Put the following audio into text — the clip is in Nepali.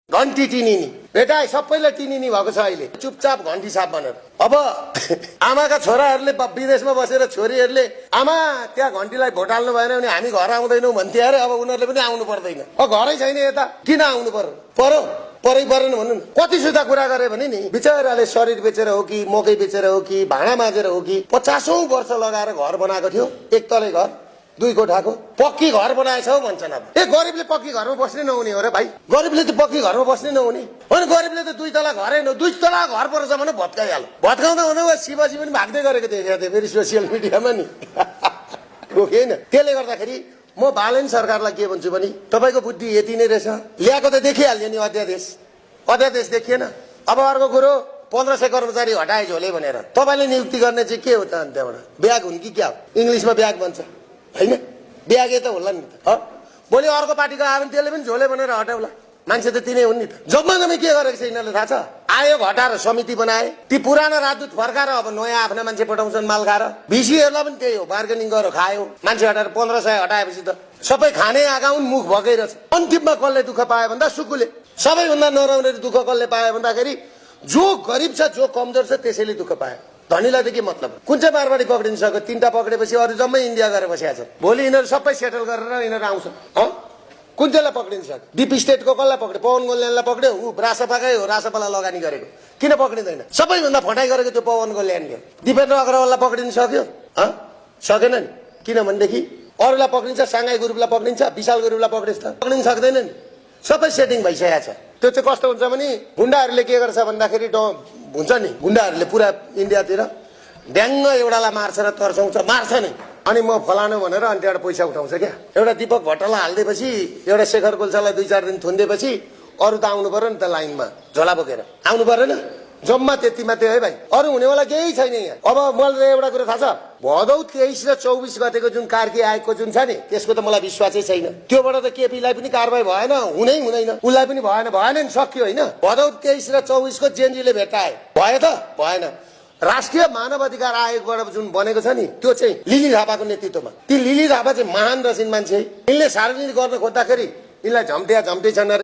घन्टी टिनिनी बेटा सबैलाई टिनिनी भएको छ अहिले चुपचाप घन्टी साप बनेर। अब आमाका छोराहरूले विदेशमा बसेर छोरीहरूले आमा त्यहाँ घन्टीलाई भोट हाल्नु भएन भने हामी घर आउँदैनौँ भन्थे अरे। अब उनीहरूले पनि आउनु पर्दैन। घरै छैन यता किन आउनु पर्यो परै परेन भन्नु न। कति सुधा कुरा गरे भने नि बिचराले शरीर बेचेर हो कि मकै बेचेर हो कि भाँडा माझेर हो कि 50औं वर्ष लगाएर घर बनाएको थियो। एक तले घर 2 कोठाको पक्की घर बनाएछ हौ भन्छन्। अब गरिबले पक्की घरमा बस्नै नहुने हो र भाइ। गरिबले त पक्की घरमा बस्नै नहुने अनि गरिबले त 2 तला घरै न 2 तला घर पर्छ भने भत्काइहाल्यो। भत्काउँदा हुँदा शिवजी पनि भाग्दै गरेको देखेको थिएँ फेरि सोसियल मिडियामा नि। रोकेन। त्यसले गर्दाखेरि म बालन सरकारलाई के भन्छु भने तपाईको बुद्धि यति नै रहेछ। ल्याएको त देखिहाल्यो नि अध्यादेश देखिएन। अब अर्को कुरो 1500 कर्मचारी हटाए झोले भनेर तपाईले नियुक्ति गर्ने चाहिँ के हो त अनि त्यहाँबाट ब्याग हुन् कि क्या हो? इङ्ग्लिसमा ब्याग भन्छ हैन? ब्यागे त होला नि त। भोलि अर्को पार्टीको आयो भने त्यसले पनि झोले भनेर हटाउला। मान्छे त तिनै हुन् नि त। जम्मा के गरेको छ यिनीहरूले थाहा छ? आयोग हटाएर समिति बनाए। ती पुराना राजदूत फर्काएर अब नयाँ आफ्ना मान्छे पठाउँछन् माल खाएर। भिसीहरूलाई पनि त्यही हो, बार्गेनिङ गरेर खायो। मान्छे हटाएर 1500 हटाएपछि त सबै खाने आएका हुन्, मुख भगैरहेछ। अन्तिममा कसले दुःख पायो भन्दा सुकुले। सबैभन्दा नराम्रो दुःख कसले पायो भन्दाखेरि जो गरिब छ, जो कमजोर छ त्यसैले दुःख पायो। धनीलाई त के मतलब? कुन चाहिँ मारवाडी पक्रिन सक्यो? 3टा पक्रेपछि अरू जम्मै इन्डिया गएर बसेका छन्। भोलि यिनीहरू सबै सेटल गरेर यिनीहरू आउँछन्। कुन चाहिँलाई पक्रिन सक्यो? डिप स्टेटको कसलाई पक्रियो? पवन कल्याणलाई पक्रियो। ऊ रासपाकै हो, रासपालाई लगानी गरेको। किन पक्रिँदैन? सबैभन्दा फटाइ गरेको त्यो पवन कल्याणले। दिपेन्द्र अग्रवाललाई पक्रिन सक्यो? सकेन नि। किनभनेदेखि अरूलाई पक्रिन्छ, साङ्घाई ग्रुपलाई पक्रिन्छ, विशाल ग्रुपलाई पक्रिन सक्दैन नि। सबै सेटिङ भइसकेको छ। त्यो चाहिँ कस्तो हुन्छ भने गुण्डाहरूले के गर्छ भन्दाखेरि हुन्छ नि, गुण्डाहरूले पुरा इन्डियातिर ड्याङ्ग एउटालाई मार्छ र तर्साउँछ, मार्छ नि। अनि म फलानु भनेर अनि त्यहाँबाट पैसा उठाउँछ क्या। एउटा दीपक भट्टलाई हालिदिएपछि, एउटा शेखर कोल्छालाई 2-4 दिन थुनिदिएपछि अरू त आउनु पर्यो नि त लाइनमा झोला बोकेर। आउनु परेन? जम्मा त्यति मात्रै है भाइ, अरू हुनेवाला केही छैन यहाँ। अब मलाई एउटा कुरा थाहा छ, भदौ 23 र 24 गतेको जुन कार्की आयोगको जुन छ नि त्यसको त मलाई विश्वासै छैन। त्योबाट त केपीलाई पनि कारबाही भएन, हुँदैन। उसलाई पनि भएन नि, सक्यो होइन। भदौ 23 र 24 को जेएनजीले भेटाए भयो त भएन। राष्ट्रिय मानव अधिकार आयोगबाट जुन बनेको छ नि त्यो चाहिँ लिली थापाको नेतृत्वमा। ती लिली थापा चाहिँ महान रसिन मान्छे। यिनले सार्वजनिक गर्न खोज्दाखेरि यिनलाई झम्टे छन्।